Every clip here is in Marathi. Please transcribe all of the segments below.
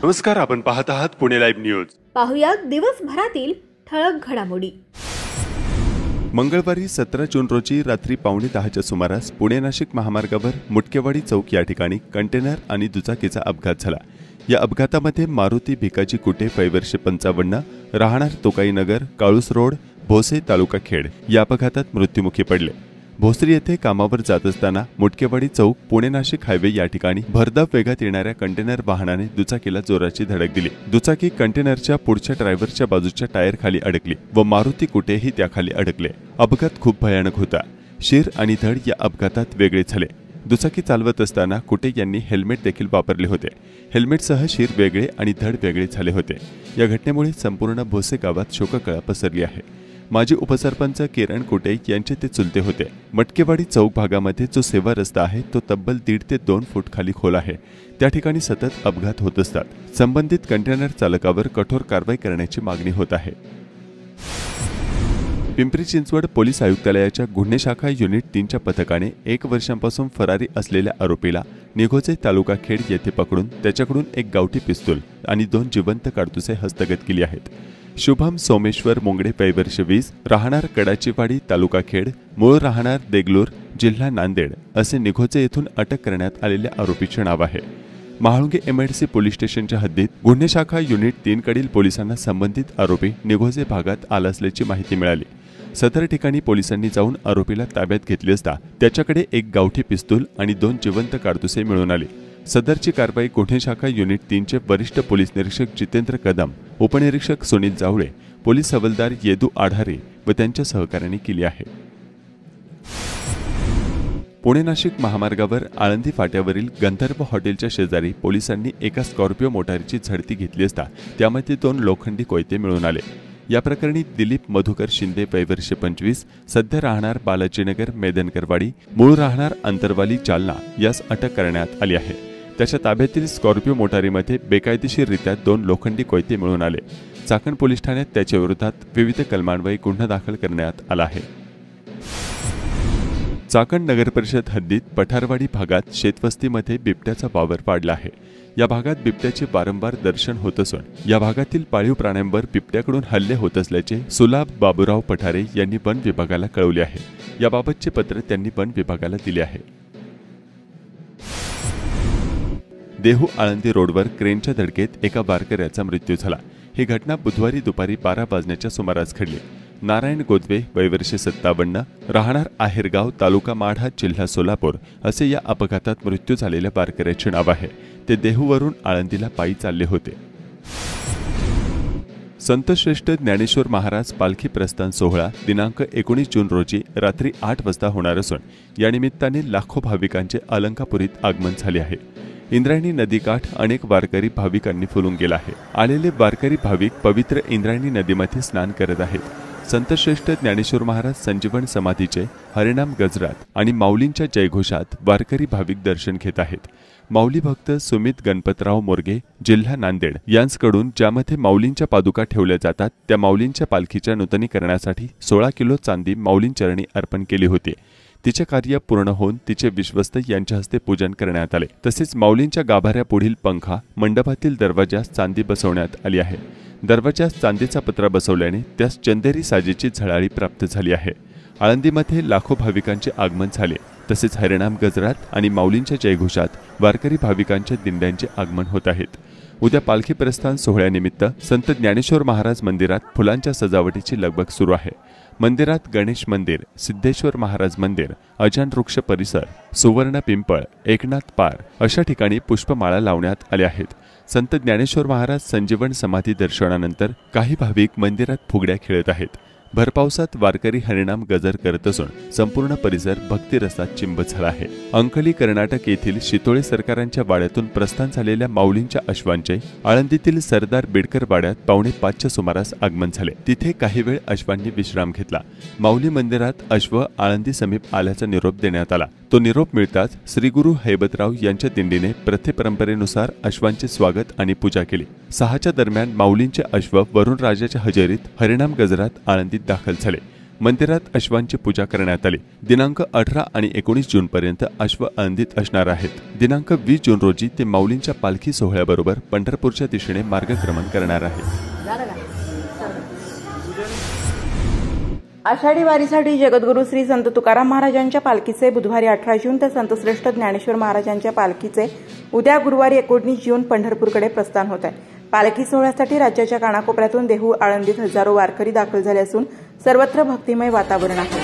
नमस्कार, आपण पाहत आहात पुणे लाईव्ह न्यूज। पाहुयात दिवसभरातील ठळक घडामोडी। मंगळवारी 17 जून रोजी रात्री 9:15च्या सुमारास पुणे नाशिक महामार्गावर मुटकेवाडी चौक या ठिकाणी कंटेनर आणि दुचाकीचा अपघात झाला। या अपघातामध्ये मारुती भिकाजी कुटे वय वर्ष 55 राहणार तोकाई नगर काळूस रोड भोसे तालुका खेड या अपघातात मृत्युमुखी पडले। भोसरी येथे कामावर जात असताना मुटकेवाडी चौक पुणे नाशिक हायवे या ठिकाणी भरधाव वेगात येणाऱ्या कंटेनर वाहनाने दुचाकीला जोराची धडक दिली। दुचाकी कंटेनरच्या पुढच्या ड्रायव्हरच्या बाजूच्या टायर खाली अडकली व मारुती कुटेही त्याखाली अडकले। अपघात खूप भयानक होता। शिर आणि धड या अपघातात वेगळे झाले। दुचाकी चालवत असताना कुटे यांनी हेल्मेट देखील वापरले होते। हेल्मेटसह शिर वेगळे आणि धड वेगळे झाले होते। या घटनेमुळे संपूर्ण भोसे गावात शोककळा पसरली आहे। माजी उपसरपंच किरण कुटे यांचे ते चुलते होते। मटकेवाडी चौक भागामध्ये जो सेवा रस्ता आहे तो तब्बल 1.5 ते 2 फूट खाली खोल आहे। त्या ठिकाणी सतत अपघात होत असतात। संबंधित कंटेनर चालकावर कठोर कारवाई करण्याची मागणी होत आहे। पिंपरी चिंचवड पोलीस आयुक्तालयाच्या गुन्हे शाखा युनिट 3च्या पथकाने 1 वर्षांपासून फरारी असलेल्या आरोपीला निघोजे तालुका खेड येथे पकडून त्याच्याकडून एक गावठी पिस्तूल आणि 2 जिवंत काडतुसे हस्तगत केली आहेत। शुभम सोमेश्वर मुंगडे वय वर्ष 20 राहणार कडाचीवाडी तालुका खेड मूळ राहणार देगलूर जिल्हा नांदेड असे निघोजे येथून अटक करण्यात आलेल्या आरोपीचे नाव आहे। महाळुंगे एमआयडीसी पोलीस स्टेशनच्या हद्दीत गुन्हे शाखा युनिट 3 कडील पोलिसांना संबंधित आरोपी निघोजे भागात आला असल्याची माहिती मिळाली। सदर ठिकाणी पोलिसांनी जाऊन आरोपीला ताब्यात घेतले असता त्याच्याकडे एक गावठी पिस्तूल आणि 2 जिवंत काडतुसे मिळून आले। सदरची कारवाई गुन्हे शाखा युनिट 3चे वरिष्ठ पोलीस निरीक्षक जितेंद्र कदम, उपनिरीक्षक सुनील जावळे, पोलीस हवालदार येदू आढारे व त्यांच्या सहकार्याने केली आहे। पुणे नाशिक महामार्गावर आळंदी फाट्यावरील गंधर्व हॉटेलच्या शेजारी पोलिसांनी एका स्कॉर्पिओ मोटारीची झडती घेतली असता त्यामध्ये 2 लोखंडी कोयते मिळून आले। या प्रकरणी दिलीप मधुकर शिंदे वय वर्ष 25 सध्या राहणार बालाजीनगर मैदानकरवाडी मूळ राहणार अंतरवाली जालना यास अटक करण्यात आली आहे। त्याच्या ताब्यातील स्कॉर्पिओ मोटारीमध्ये बेकायदेशीररित्या 2 लोखंडी कोयते मिळून आले। चाकण पोलीस ठाण्यात त्याच्या विरोधात विविध कलमांन्वये गुन्हा दाखल करण्यात आला आहे। चाकण नगर परिषद हद्दीत पठारवाडी भागात शेतवस्तीमध्ये बिबट्याचा वावर वाढला आहे। या भागात बिबट्याचे वारंवार दर्शन होत असून या भागातील पाळीव प्राण्यांवर बिबट्याकडून हल्ले होत असल्याचे सुलाभ बाबूराव पठारे यांनी वन विभागाला कळवले आहे। याबाबतचे पत्र त्यांनी वन विभागाला दिले आहे। देहू आळंदी रोडवर क्रेनच्या धडकेत एका वारकऱ्याचा मृत्यू झाला। ही घटना बुधवारी दुपारी 12 वाजण्याच्या सुमारास घडली। नारायण गोदवे वय वर्ष 57 राहणार आहेरगाव तालुका माढा जिल्हा सोलापूर असे या अपघातात मृत्यू झालेल्या वारकऱ्याचे नाव आहे। ते देहूवरून आळंदीला पायी चालले होते। संत श्रेष्ठ ज्ञानेश्वर महाराज पालखी प्रस्थान सोहळा दिनांक 19 जून रोजी रात्री 8 वाजता होणार असून या निमित्ताने लाखो भाविकांचे अलंकापुरीत आगमन झाले आहे। इंद्रायणी नदीकाठ अनेक वारकरी भाविकांनी फुलून गेला आहे। आलेले वारकरी भाविक पवित्र इंद्रायणी नदीमध्ये स्नान करत आहेत। संत श्रेष्ठ ज्ञानेश्वर महाराज संजीवन समाधीचे हरिनाम गजरात आणि माऊलींच्या जयघोषात वारकरी भाविक दर्शन घेत आहेत। माऊली भक्त सुमित गणपतराव मोरगे जिल्हा नांदेड यांच्याकडून ज्यामध्ये माऊलींच्या पादुका ठेवल्या जातात त्या माऊलींच्या पालखीच्या नूतनीकरणासाठी 16 किलो चांदी माऊलींचरणी अर्पण केली होती। तिचे कार्य पूर्ण होऊन तिचे विश्वस्त यांच्या हस्ते पूजन करण्यात आले। तसेच माऊलींच्या गाभाऱ्या पुढील पंखा मंडपातील दरवाजास चांदी बसवण्यात आली आहे। दरवाजास चांदीचा पत्रा बसवल्याने त्यास चंदेरी साजेची झळाळी प्राप्त झाली आहे। आळंदीमध्ये लाखो भाविकांचे आगमन झाले। तसेच हरिनाम गजरात आणि माऊलींच्या जयघोषात वारकरी भाविकांच्या दिंड्यांचे आगमन होत आहेत। उद्या पालखी प्रस्थान सोहळ्यानिमित्त संत ज्ञानेश्वर महाराज मंदिरात फुलांच्या सजावटीची लगबग सुरू आहे। मंदिरात गणेश मंदिर, सिद्धेश्वर महाराज मंदिर, अजान वृक्ष परिसर, सुवर्ण पिंपळ, एकनाथ पार अशा ठिकाणी पुष्पमाळा लावण्यात आल्या आहेत। संत ज्ञानेश्वर महाराज संजीवन समाधी दर्शनानंतर काही भाविक मंदिरात फुगड्या खेळत आहेत। भरपावसात वारकरी हरिनाम गजर करत असून संपूर्ण परिसर भक्तिरसात चिंब झाला आहे। अंकली कर्नाटक येथील शितोळे सरकारांच्या वाड्यातून प्रस्थान झालेल्या माऊलींच्या अश्वांचे आळंदीतील सरदार बिडकर वाड्यात 4:45च्या सुमारास आगमन झाले। तिथे काही वेळ अश्वांनी विश्राम घेतला। माऊली मंदिरात अश्व आळंदी समीप आल्याचा निरोप देण्यात आला। तो निरोप मिळताच श्री गुरु हैबतराव यांच्या दिंडीने प्रथे परंपरेनुसार अश्वांचे स्वागत आणि पूजा केली। 6च्या दरम्यान माऊलींचे अश्व वरुण राजाच्या हजेरीत हरिनाम गजरात आळंदीत दाखल झाले। मंदिरात अश्वांची पूजा करण्यात आली। दिनांक 18 आणि 19 जून पर्यंत अश्व आनंदित असणार आहेत। दिनांक 20 जून रोजी ते माऊलींच्या पालखी सोहळ्याबरोबर पंढरपूरच्या दिशेने मार्गक्रमण करणार आहेत। आषाढी वारीसाठी जगद्गुरू श्री संत तुकाराम महाराजांच्या पालखीचे बुधवारी 18 जून तर संतश्रेष्ठ ज्ञानेश्वर महाराजांच्या पालखीचे उद्या गुरुवारी 19 जून पंढरपूरकडे प्रस्थान होत आहे। पालखी सोहळ्यासाठी राज्याच्या कानाकोपऱ्यातून देहू आळंदीत हजारो वारकरी दाखल झाले असून सर्वत्र भक्तिमय वातावरण आहे।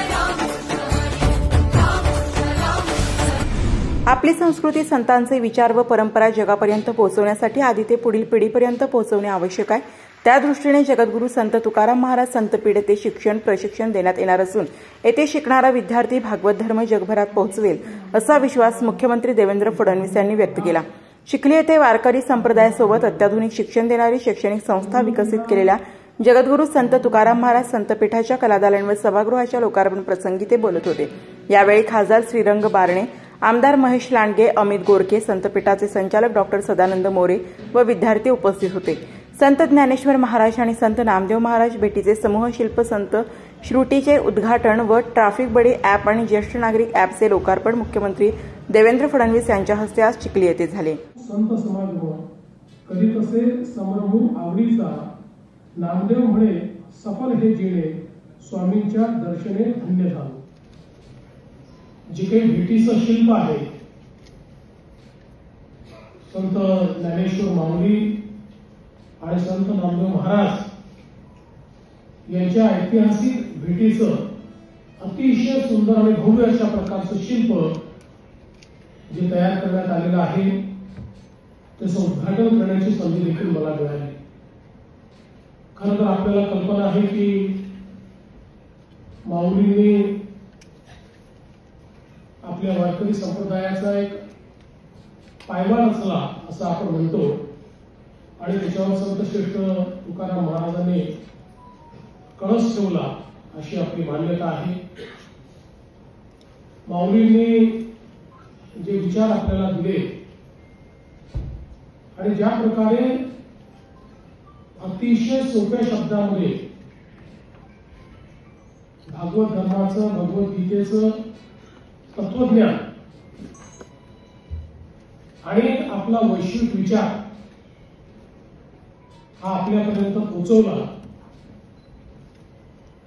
आपली संस्कृती, संतांचे विचार व परंपरा जगापर्यंत पोहोचवण्यासाठी आधी ते पुढील पिढीपर्यंत पोहोचवणे आवश्यक आहे। त्या दृष्टीने जगद्गुरू संत तुकाराम महाराज संतपीठ येथे शिक्षण प्रशिक्षण देण्यात येणार असून येथे शिकणारा विद्यार्थी भागवत धर्म जगभरात पोहोचवेल असा विश्वास मुख्यमंत्री देवेंद्र फडणवीस यांनी व्यक्त केला। चिखली येथे वारकरी संप्रदायासोबत अत्याधुनिक शिक्षण देणारी शैक्षणिक संस्था विकसित केलेल्या जगद्गुरू संत तुकाराम महाराज संतपीठाच्या कलादालन व सभागृहाच्या लोकार्पण प्रसंगी ते बोलत होते। यावेळी खासदार श्रीरंग बारणे, आमदार महेश लांडगे, अमित गोरके, संतपीठाचे संचालक डॉक्टर सदानंद मोरे व विद्यार्थी उपस्थित होते। संत ज्ञानेश्वर महाराज आणि संत नामदेव महाराज भेटीचे समूह शिल्प संत श्रुतीचे उद्घाटन व ट्रॅफिक बडी ॲप आणि ज्येष्ठ नागरिक ॲपचे लोकार्पण मुख्यमंत्री देवेंद्र फडणवीस यांच्या हस्ते आज चिखली येथे झाले। संत समाज कधी कसे समरभूम आवडीचा नामदेव म्हणे सफल हे जेणे स्वामींच्या दर्शने धन्य झालो। जे काही भेटीचं शिल्प आहे संत ज्ञानेश्वर माऊली आणि संत नामदेव महाराज यांच्या ऐतिहासिक भेटीचं अतिशय सुंदर आणि भव्य अशा प्रकारचं शिल्प जे तयार करण्यात आलेलं आहे त्याचं उद्घाटन करण्याची संधी देखील मला मिळाली। खरं तर आपल्याला कल्पना आहे की माऊलींनी आपल्या वारकरी संप्रदायाचा एक पायवाल असला असं आपण म्हणतो आणि त्याच्यावर संतश्रेष्ठ तुकाराम महाराजांनी कळस ठेवला अशी आपली मान्यता आहे। माऊलींनी जे विचार आपल्याला दिले आणि ज्या प्रकारे अतिशय सोप्या शब्दामध्ये भागवत धर्माचं, भगवद्गीतेचं तत्वज्ञान आणि आपला वैश्विक विचार हा आपल्यापर्यंत पोहोचवला,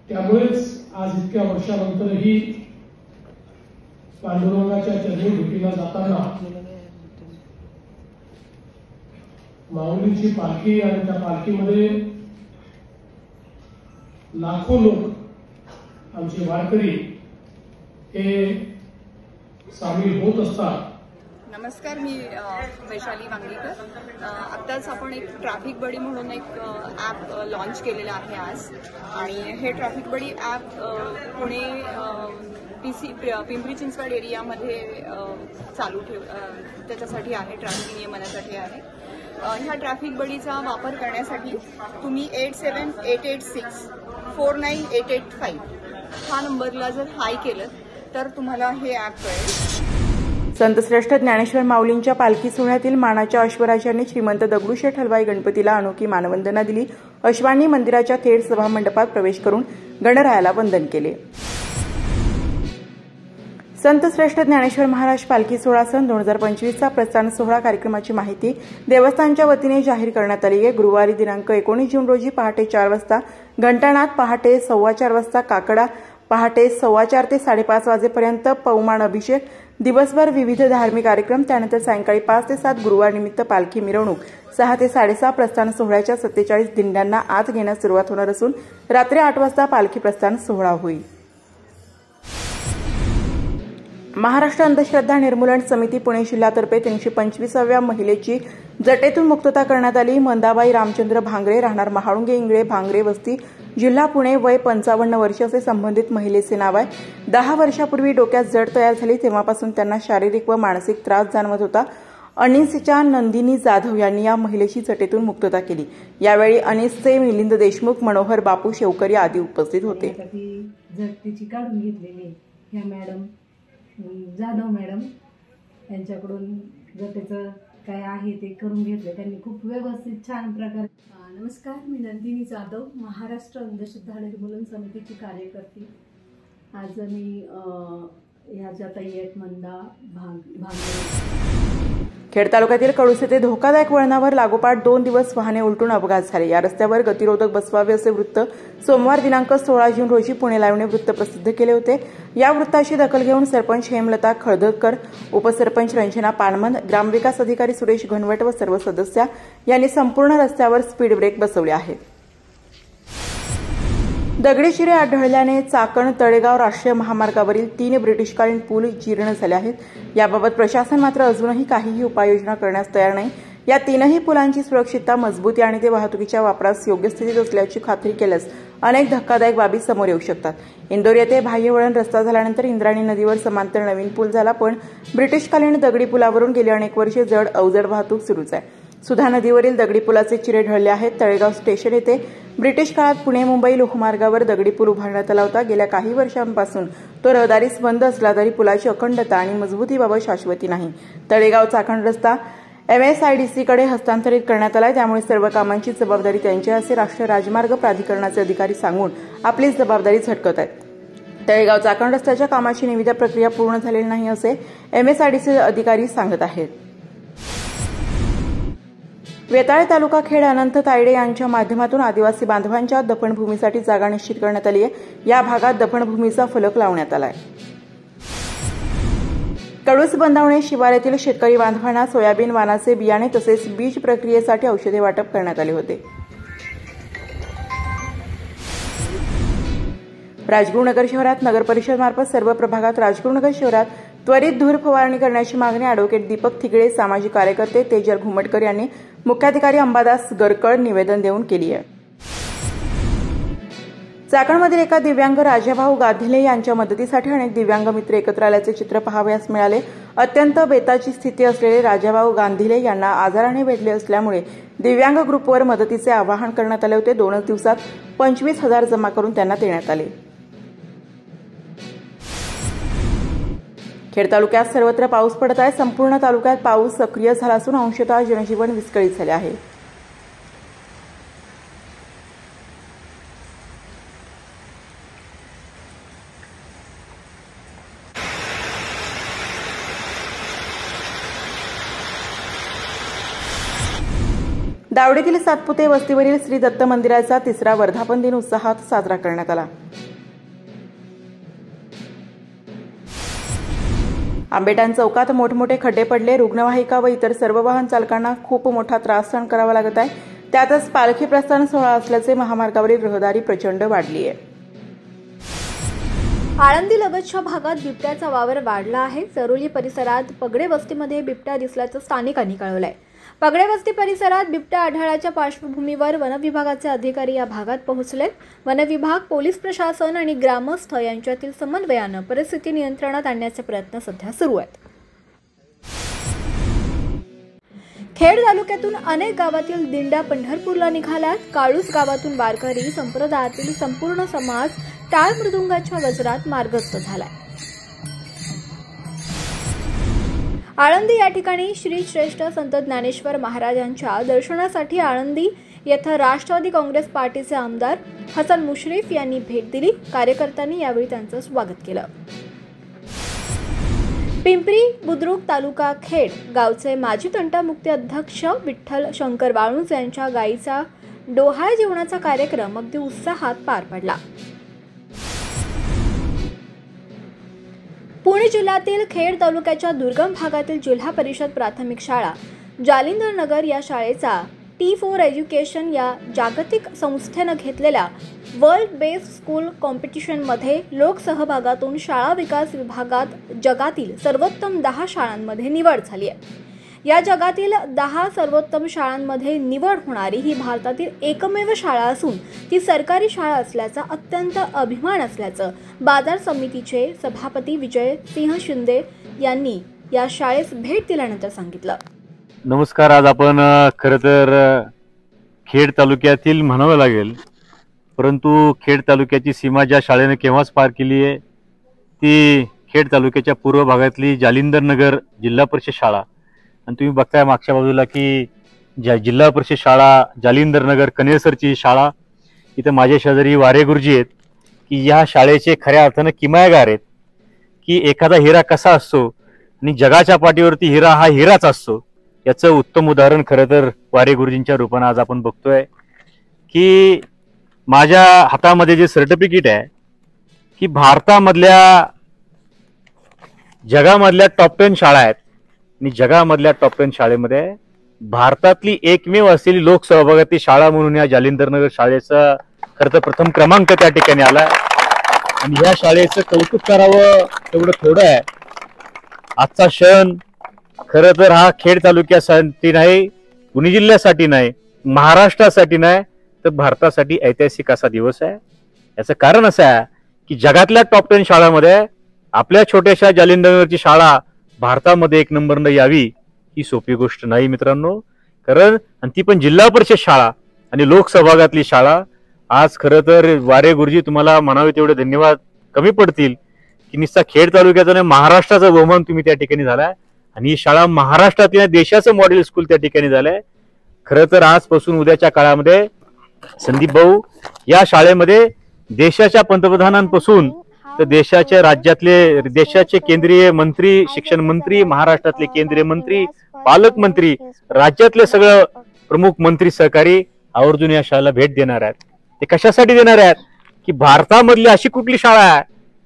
त्यामुळेच आज इतक्या वर्षानंतरही पांडुरंगाच्या चरणी भेटीला जाताना माऊलींची पालखी आणि त्या पालखीमध्ये लाखो लोक आमचे वारकरी हे सामील होत असतात। नमस्कार, मी वैशाली वांगलीकर। आत्ताच आपण एक ट्रॅफिक बडी म्हणून एक ॲप लॉन्च केलेलं आहे आज, आणि हे ट्रॅफिक बडी ॲप पुणे पिंपरी चिंचवड एरियामध्ये चालू त्याच्यासाठी आहे, ट्रॅफिक नियमनासाठी आहे। ह्या ट्रॅफिक बडीचा वापर करण्यासाठी तुम्ही 8788649885 हा नंबरला जर हाय केलं तर तुम्हाला हे ॲप कळेल। संतश्रेष्ठ ज्ञानेश्वर माऊलींच्या पालखी सोहळ्यातील मानाच्या अश्वराजांनी श्रीमंत दगडूशेठ हलवाई गणपतीला अनोखी मानवंदना दिली। अश्वांनी मंदिराच्या थेट सभामंडपात प्रवेश करून गणरायाला वंदन केले। संतश्रेष्ठ ज्ञानेश्वर महाराज पालखी सोहळा सन 2025चा प्रस्थान सोहळा कार्यक्रमाची माहिती देवस्थानच्या वतीने जाहीर करण्यात आली आहे। गुरुवारी दिनांक 19 जून रोजी पहाटे 4 वाजता घंटानाद, पहाटे 4:15 वाजता काकडा, पहाटे 4:15 ते 5:30 वाजेपर्यंत पवमान अभिषेक, दिवसभर विविध धार्मिक कार्यक्रम, त्यानंतर सायंकाळी 5 ते 7 गुरुवार निमित्त पालखी मिरवणूक, 6 ते 6:30 प्रस्थान सोहळ्याच्या 47 दिंड्यांना आत घेण्यास सुरुवात होणार असून रात्री 8 वाजता पालखी प्रस्थान सोहळा होईल। महाराष्ट्र अंधश्रद्धा निर्मूलन समिती पुणे जिल्ह्यातर्फे 325व्या महिलेची जटेतून मुक्तता करण्यात आली। मंदाबाई रामचंद्र भांगरे, राहणार महाळुंगे इंगळे, भांगरे वस्ती, जिल्हा पुणे, वय 55 वर्ष असे संबंधित महिलेचे नाव आहे। 10 वर्षापूर्वी डोक्यात जड तयार झाली, तेव्हापासून त्यांना शारीरिक व मानसिक त्रास जाणवत होता। अनिसच्या नंदिनी जाधव यांनी या महिलेची जटेतून मुक्तता केली। यावेळी अनिसचे मिलिंद देशमुख, मनोहर बापू शेवकरी आदी उपस्थित होते। जटेची काढून घेतलेली ह्या मॅडम जाधव मॅडम यांच्याकडून जटेचं काय आहे ते करून घेतलं त्यांनी, खूप व्यवस्थित छान प्रकारे। नमस्कार, मी नंदिनी जाधव, महाराष्ट्र अंधश्रद्धा निर्मूलन समितीची कार्यकर्ती। आज मी ह्या ज्या ताई आहेत मंदा भांग खेड तालुक्यातील कळूस येथे धोकादायक वळणावर लागोपाठ 2 दिवस वाहने उलटून अपघात झाले। या रस्त्यावर गतिरोधक बसवावे असे वृत्त सोमवार दिनांक 16 जून रोजी पुणे लाईव्हने वृत्त प्रसिद्ध केले होते। या वृत्ताची दखल घेऊन सरपंच हेमलता खळदकर, उपसरपंच रंजना पानमंद, ग्रामविकास अधिकारी सुरेश घनवट व सर्व सदस्य यांनी संपूर्ण रस्त्यावर स्पीड ब्रेक बसवले आहेत। दगडी शिरे आढळल्याने चाकण तळेगाव राष्ट्रीय महामार्गावरील 3 ब्रिटिशकालीन पूल जीर्ण झाले आहेत। याबाबत प्रशासन मात्र अजूनही काहीही उपाययोजना करण्यास तयार नाही। या 3ही पुलांची सुरक्षितता, मजबूती आणि ते वाहतुकीच्या वापरास योग्य स्थितीत असल्याची खात्री केल्यास अनेक धक्कादायक बाबी समोर येऊ शकतात। इंदोर येथे बाह्यवळण रस्ता झाल्यानंतर इंद्रायणी नदीवर समांतर नवीन पूल झाला, पण ब्रिटिशकालीन दगडी पुलावरून गेली अनेक वर्षे जड अवजड वाहतूक सुरूच आहे। सुधा नदीवरील दगडी पुलाचे चिरे ढळले आहेत। तळेगाव स्टेशन येथे ब्रिटिश काळात पुणे मुंबई लोहमार्गावर दगडी पूल उभारण्यात आला होता। गेल्या काही वर्षांपासून तो रहदारीस बंद असला तरी पुलाची अखंडता आणि मजबूतीबाबत शाश्वती नाही। तळेगाव चाकण रस्ता MSIDCकडे हस्तांतरित करण्यात आला, त्यामुळे सर्व कामांची जबाबदारी त्यांच्या असे राष्ट्रीय राजमार्ग प्राधिकरणाचे अधिकारी सांगून आपली जबाबदारी झटकत आहेत। तळेगाव चाकण रस्त्याच्या कामाची निविदा प्रक्रिया पूर्ण झालेली नाही असे MSIDC अधिकारी सांगत आहेत। वेताळ तालुका खेड अनंत तायडे यांच्या माध्यमातून आदिवासी बांधवांच्या दफनभूमीसाठी जागा निश्चित करण्यात आली आहे। या भागात दफनभूमीचा फलक लावण्यात आला आहे। कळूस बंदावणे शिवारातील शेतकरी बांधवांना सोयाबीन वाणाचे बियाणे तसेच बीज प्रक्रियेसाठी औषधे वाटप करण्यात आले होते। राजगुरुनगर शहरात नगर परिषद मार्फत सर्व प्रभागात राजगुरुनगर शहरात त्वरित धूर फवारणी करण्याची मागणी ॲडव्होकेट दीपक थिगडे, सामाजिक कार्यकर्ते तेजल घुमटकर यांनी मुख्याधिकारी अंबादास गरकळ निवेदन देऊन केली आहे। चाकणमधील एका दिव्यांग राजाभाऊ गाधिले यांच्या मदतीसाठी अनेक दिव्यांग मित्र एकत्र आल्याचे चित्र पाहावयास मिळाले। अत्यंत बेताची स्थिती असलेले राजाभाऊ गांधिले यांना आजाराने वेढले असल्यामुळे दिव्यांग ग्रुपवर मदतीचे आवाहन करण्यात आले होते। 2 दिवसात 25,000 जमा करून त्यांना देण्यात आले। खेड तालुक्यात सर्वत्र पाऊस पडत आहे। संपूर्ण तालुक्यात पाऊस सक्रिय झाला असून अंशतः जनजीवन विस्कळीत झाले आहे। दावडीतील सातपुते वस्तीवरील श्री दत्त मंदिराचा 3रा वर्धापन दिन उत्साहात साजरा करण्यात आला। आंबेटान चौकात मोठमोठे खड्डे पडले। रुग्णवाहिका व इतर सर्व वाहन चालकांना खूप मोठा त्रास सहन करावा लागत आहे। त्यातच पालखी प्रस्थान सोहळा असल्याचे महामार्गावरील रहदारी प्रचंड वाढली आहे। आळंदी लगतच्या भागात बिबट्याचा वावर वाढला आहे। चरोली परिसरात पगडे वस्तीमध्ये बिबट्या दिसल्याचं स्थानिकांनी कळवलंय। पगडे वस्ती परिसरात बिबट्या आढळल्याच्या पार्श्वभूमीवर वनविभागाचे अधिकारी या भागात पोहोचले। वनविभाग, पोलीस प्रशासन आणि ग्रामस्थ यांच्यातील समन्वयानं परिस्थिती नियंत्रणात आणण्याचे प्रयत्न सध्या सुरू आहेत। खेड तालुक्यातून अनेक गावातील दिंड्या पंढरपूरला निघाल्यात। काळूस गावातून वारकरी संप्रदायातील संपूर्ण समाज टाळ मृदुंगाच्या गजरात मार्गस्थ झालाय। आळंदी या ठिकाणी श्री श्रेष्ठ संत ज्ञानेश्वर महाराजांच्या दर्शनासाठी आळंदी येथे राष्ट्रवादी काँग्रेस पार्टीचे आमदार हसन मुश्रीफ यांनी भेट दिली। कार्यकर्त्यांनी यावेळी त्यांचं स्वागत केलं। पिंपरी बुद्रुक तालुका खेड गावचे माजी तंटामुक्ती अध्यक्ष विठ्ठल शंकर वाळुंज यांच्या गायीचा डोहाळ जेवणाचा कार्यक्रम अगदी उत्साहात पार पडला। पुणे जिल्ह्यातील खेड तालुक्याच्या दुर्गम भागातील जिल्हा परिषद प्राथमिक शाळा जालिंदर नगर या शाळेचा T4 एज्युकेशन या जागतिक संस्थेनं घेतलेल्या वर्ल्ड बेस्ड स्कूल कॉम्पिटिशनमध्ये लोकसहभागातून शाळा विकास विभागात जगातील सर्वोत्तम 10 शाळांमध्ये निवड झाली आहे। या जगातील 10 सर्वोत्तम शाळांमध्ये निवड होणारी ही भारतातील एकमेव शाळा असून ती सरकारी शाळा असल्याचा अत्यंत अभिमान असल्याचं बाजार समितीचे सभापती विजय सिंह शिंदे यांनी या शाळेस भेट दिल्यानंतर सांगितलं। नमस्कार। आज आपण खरं तर खेड तालुक्यातील म्हणावं लागेल, परंतु खेड तालुक्याची सीमा ज्या शाळेने केव्हाच पार केली आहे ती खेड तालुक्याच्या पूर्व भागातली जालिंदर नगर जिल्हा परिषद शाळा। आणि तुम्ही बघताय मागच्या बाजूला की जिल्हा परिषद शाळा जालिंदर नगर कनेसरची शाळा, इथं माझ्या शेजारी वारे गुरुजी आहेत, की या शाळेचे खऱ्या अर्थानं किमयागार आहेत, की एखादा हिरा कसा असतो आणि जगाच्या पाठीवरती हिरा हा हिराच असतो याचं उत्तम उदाहरण खरं तर वारे गुरुजींच्या रूपानं आज आपण बघतोय। की माझ्या हातामध्ये जे सर्टिफिकेट आहे की भारतामधल्या जगामधल्या टॉप 10 शाळा आहेत आणि जगामधल्या टॉप 10 शाळेमध्ये भारतातली एकमेव असलेली लोकसहभागातील शाळा म्हणून या जालिंदरनगर शाळेचा खरं तर प्रथम क्रमांक त्या ठिकाणी आलाय आणि या शाळेचं कौतुक करावं तेवढं थोडं आहे। आजचा क्षण खरं तर हा खेड तालुक्यासाठी नाही, पुणे जिल्ह्यासाठी नाही, महाराष्ट्रासाठी नाही, तर भारतासाठी ऐतिहासिक असा दिवस आहे। याचं कारण असं आहे की जगातल्या टॉप 10 शाळांमध्ये आपल्या छोट्याशा जालिंदरनगरची शाळा भारतामध्ये 1 नंबरनं यावी ही सोपी गोष्ट नाही मित्रांनो। कारण आणि ती पण जिल्हा परिषद शाळा आणि लोकसहभागातली शाळा। आज खरं तर वारे गुरुजी तुम्हाला म्हणावे तेवढे धन्यवाद कमी पडतील की नुसता खेड तालुक्याचा नाही, महाराष्ट्राचा बहुमान तुम्ही त्या ठिकाणी झालाय आणि ही शाळा महाराष्ट्रातल्या देशाचं मॉडेल स्कूल त्या ठिकाणी झालंय। खरं तर आजपासून उद्याच्या काळामध्ये संदीप भाऊ या शाळेमध्ये देशाच्या पंतप्रधानांपासून तर देशाच्या राज्यातले देशाचे केंद्रीय मंत्री, शिक्षण मंत्री, महाराष्ट्रातले केंद्रीय मंत्री, पालकमंत्री, राज्यातले सगळं प्रमुख मंत्री सहकारी आवर्जून या शाळेला भेट देणार आहेत। ते कशासाठी देणार आहेत की भारतामधली अशी कुठली शाळा आहे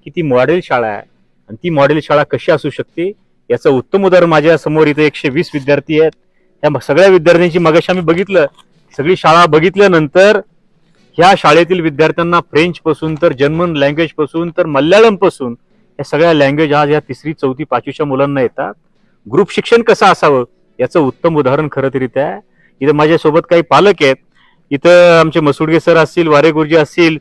की ती मॉडेल शाळा आहे आणि ती मॉडेल शाळा कशी असू शकते याचं उत्तम उदाहरण माझ्या समोर इथे 120 विद्यार्थी आहेत। या सगळ्या विद्यार्थ्यांची मगाशी आम्ही बघितलं, सगळी शाळा बघितल्यानंतर ह्या शाळेतील विद्यार्थ्यांना फ्रेंच पासून तर जर्मन लँग्वेज पासून तर मल्याळम पासून या सगळ्या लँग्वेज आज या 3री 4थी 5वीच्या मुलांना येतात। ग्रुप शिक्षण कसं असावं याचं उत्तम उदाहरण खरं तर इथे आहे। इथं माझ्यासोबत काही पालक आहेत, इथं आमचे मसुडगे सर असतील, वारे गुरुजी असतील,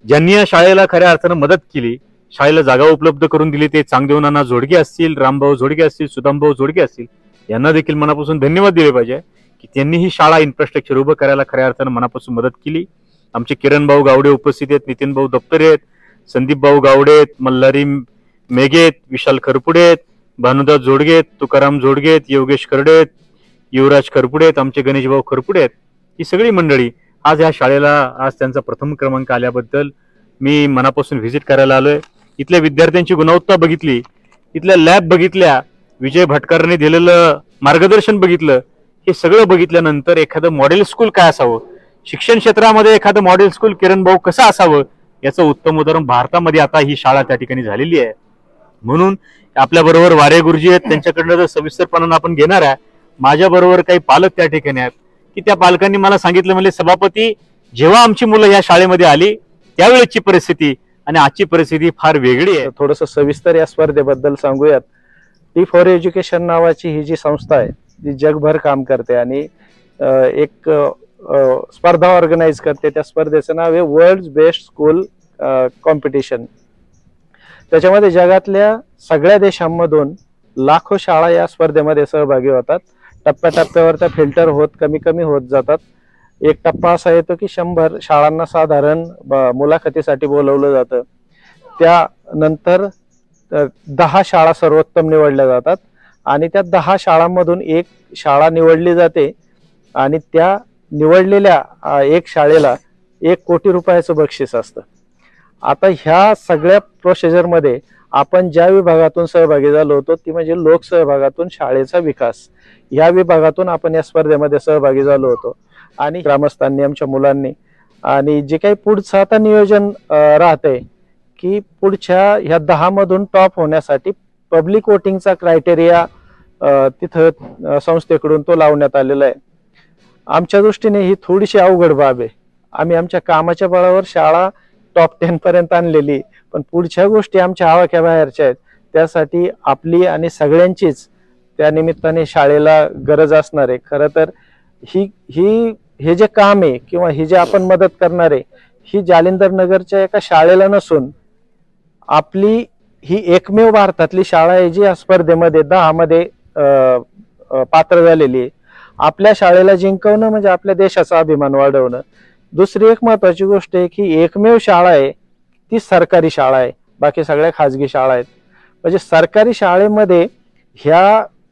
ज्यांनी या शाळेला खऱ्या अर्थानं मदत केली, शाळेला जागा उपलब्ध करून दिली, ते चांगदेवनाना जोडगे असतील, रामभाऊ जोडगे असतील, सुदामभाऊ जोडगे असतील, यांना देखील मनापासून धन्यवाद दिले पाहिजे की त्यांनी ही शाळा इन्फ्रास्ट्रक्चर उभं करायला खऱ्या अर्थानं मनापासून मदत केली। आमचे किरण भाऊ गावडे उपस्थित आहेत, नितीन भाऊ दप्तरे आहेत, संदीप भाऊ गावडे आहेत, मल्हारी मेघेत, विशाल खरपुडे आहेत, भानुदास जोडगे आहेत, तुकाराम जोडगे आहेत, योगेश खरडे आहेत, युवराज खरपुडे आहेत, आमचे गणेश भाऊ खरपुडे आहेत। ही सगळी मंडळी आज या शाळेला आज त्यांचा प्रथम क्रमांक आल्याबद्दल मी मनापासून व्हिजिट करायला आलोय। इथल्या विद्यार्थ्यांची गुणवत्ता बघितली, इथल्या लॅब बघितल्या, विजय भटकरने दिलेलं मार्गदर्शन बघितलं, हे सगळं बघितल्यानंतर एखादं मॉडेल स्कूल काय असावं, शिक्षण क्षेत्रामध्ये एखादं मॉडेल स्कूल किरण भाऊ कसं असावं याचं उत्तम उदाहरण भारतामध्ये आता ही शाळा त्या ठिकाणी झालेली आहे। म्हणून आपल्या बरोबर वारे गुरुजी आहेत, त्यांच्याकडनं जर सविस्तरपणानं आपण घेणार आहे। माझ्या बरोबर काही पालक त्या ठिकाणी आहेत की त्या पालकांनी मला सांगितलं, म्हणजे सभापती जेव्हा आमची मुलं या शाळेमध्ये आली त्यावेळेची परिस्थिती आणि आजची परिस्थिती फार वेगळी आहे। थोडंसं सविस्तर या स्पर्धेबद्दल सांगूयात। T4 एज्युकेशन नावाची ही जी संस्था आहे जी जगभर काम करते आणि एक स्पर्धा ऑर्गनाइज करते। त्या स्पर्धेचं नाव आहे वर्ल्ड बेस्ट स्कूल कॉम्पिटिशन। त्याच्यामध्ये जगातल्या सगळ्या देशांमधून लाखो शाळा या स्पर्धेमध्ये सहभागी होतात। टप्प्याटप्प्यावर त्या फिल्टर होत कमी कमी होत जातात। एक टप्पा असा येतो की 100 शाळांना साधारण मुलाखतीसाठी बोलवलं जातं। त्यानंतर 10 शाळा सर्वोत्तम निवडल्या जातात आणि त्या 10 शाळांमधून एक शाळा निवडली जाते आणि त्या निवडलेल्या एक शाळेला 1 कोटी रुपयाचं बक्षीस असतं। आता ह्या सगळ्या प्रोसिजरमध्ये आपण ज्या विभागातून सहभागी झालो होतो ती म्हणजे लोकसहभागातून शाळेचा विकास या विभागातून आपण या स्पर्धेमध्ये सहभागी झालो होतो आणि ग्रामस्थांनी, आमच्या मुलांनी आणि जे काही पुढचं आता नियोजन राहतंय की पुढच्या ह्या 10 मधून टॉप होण्यासाठी पब्लिक वोटिंगचा क्रायटेरिया तिथं संस्थेकडून तो लावण्यात आलेला आहे। आमच्या दृष्टीने ही थोडीशी अवघड बाब आहे। आम्ही आमच्या कामाच्या बळावर शाळा टॉप 10 पर्यंत आणलेली, पण पुढच्या गोष्टी आमच्या आवाक्या बाहेरच्या आहेत। त्यासाठी आपली आणि सगळ्यांचीच त्या निमित्ताने शाळेला गरज असणार आहे। खरं तर हे जे काम आहे किंवा ही जे आपण मदत करणार आहे ही जालिंदरनगरच्या एका शाळेला नसून आपली ही एकमेव भारतातली शाळा आहे जी या स्पर्धेमध्ये 10 मध्ये पात्र झालेली आहे। आपल्या शाळेला जिंकवणं म्हणजे आपल्या देशाचा अभिमान वाढवणं। दुसरी एक महत्वाची गोष्ट आहे की एकमेव शाळा आहे ती सरकारी शाळा आहे, बाकी सगळ्या खाजगी शाळा आहेत। म्हणजे सरकारी शाळेमध्ये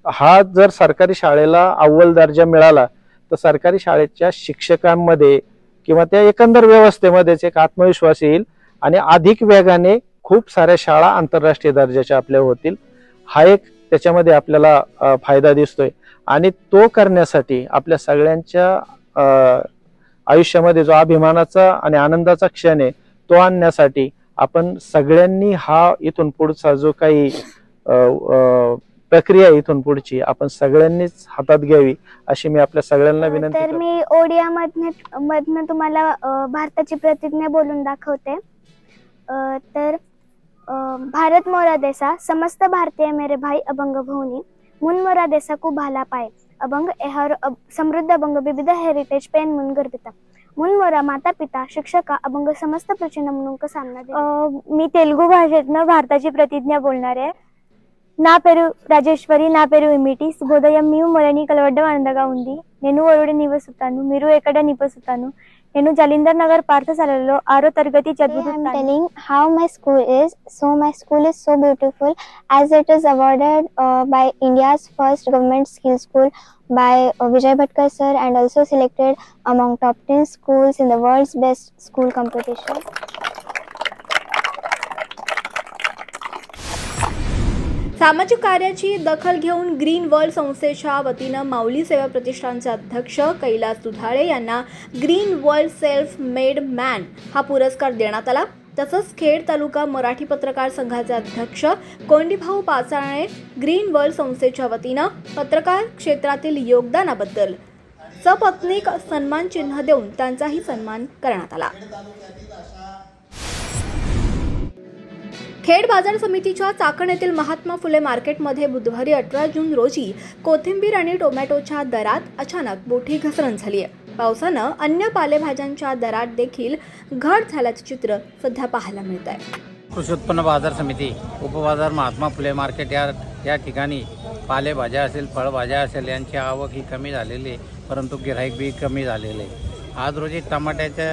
हा जर सरकारी शाळेला अव्वल दर्जा मिळाला तर सरकारी शाळेच्या शिक्षकांमध्ये किंवा त्या एकंदर व्यवस्थेमध्येच एक आत्मविश्वास येईल आणि अधिक वेगाने खूप साऱ्या शाळा आंतरराष्ट्रीय दर्जाच्या आपल्या होतील, हा एक त्याच्यामध्ये आपल्याला फायदा दिसतोय। आणि तो करण्यासाठी आपल्या सगळ्यांच्या आयुष्यामध्ये जो अभिमानाचा आणि आनंदाचा क्षण आहे तो आणण्यासाठी आपण सगळ्यांनी हा इथून पुढचा जो काही प्रक्रिया इथून पुढची आपण सगळ्यांनीच हातात घ्यावी अशी मी आपल्या सगळ्यांना विनंती करतो। तर मी ओडिया मधनं तुम्हाला भारताची प्रतिज्ञा बोलून दाखवते। तर भारत मोरा देसा समस्त भारतीय मेरे भाई अभंग भूनी मुन मोरा देसा को भाला पाए अभंग एहर समृद्ध अभंग विविध हेरिटेज पेन मुन गर्दिता मुन मोरा माता पिता शिक्षका अभंग समस्त प्रचंड म्हणून सामना दे। मी तेलुगू भाषेतनं भारताची प्रतिज्ञा बोलणार आहे। నా పేరు రాజేశ్వరి, నా పేరు ఇమిటి, శుభోదయం, మేము మొలని కలవడం ఆనందంగా ఉంది। నేను ఒరుడి నివసిస్తాను, మీరు ఎక్కడ నివసిస్తాను? నేను జలీందర్ నగర్ పాఠశాలలో 6వ తరగతి చదువుతున్నాను। I am telling how my school is. So my school is so beautiful as it is awarded by India's first government skill school by Vijay Bhatkar sir and also selected among top 10 schools in the world's best school competition. सामाजिक कार्याची दखल घेऊन ग्रीन वर्ल्ड संस्थेच्या वतीनं माऊली सेवा प्रतिष्ठानचे अध्यक्ष कैलास दुधाळे यांना green world self made man हा पुरस्कार देण्यात आला। तसंच खेड तालुका मराठी पत्रकार संघाचे अध्यक्ष कोंडीभाऊ पाचारणे ग्रीन वर्ल्ड संस्थेच्या वतीनं पत्रकार क्षेत्रातील योगदानाबद्दल सपत्नीक सन्मान चिन्ह देऊन त्यांचाही सन्मान करण्यात आला। खेड बाजार समितीच्या चाकण येथील महात्मा फुले मार्केटमध्ये बुधवारी 18 जून रोजी कोथिंबीर आणि टोमॅटोच्या दरात अचानक मोठी घसरण झाली आहे। पावसानं अन्य पालेभाज्यांच्या दरात देखील घट झाल्याचे चित्र सध्या पाहायला मिळत आहे। कृषी उत्पन्न बाजार समिती उपबाजार महात्मा फुले मार्केट या ठिकाणी पालेभाज्या असेल, फळभाज्या असेल यांची आवक ही कमी झालेली, परंतु गिऱ्हाईक बी कमी झालेले। आज रोजी टमाट्याची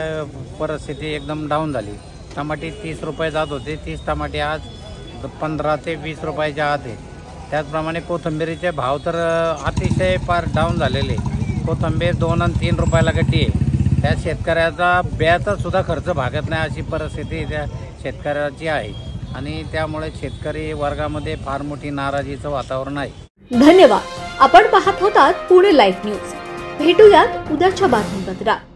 परिस्थिती एकदम डाऊन झाली। टमाटे 30 रुपये जात होते, 30 टमाटे आज 15 ते 20 रुपयाच्या आत आहे। त्याचप्रमाणे कोथिंबीरीचे भाव तर अतिशय फार डाऊन झालेले। कोथिंबीर 2 आणि 3 रुपयाला गड्डी आहे। त्या शेतकऱ्याचा बियाचा सुद्धा खर्च भागत नाही अशी परिस्थिती त्या शेतकऱ्याची आहे आणि त्यामुळे शेतकरी वर्गामध्ये फार मोठी नाराजीचं वातावरण आहे। धन्यवाद। आपण पाहत होतात पुणे लाईव्ह न्यूज। भेटूयात उद्याच्या बातमीपत्रात।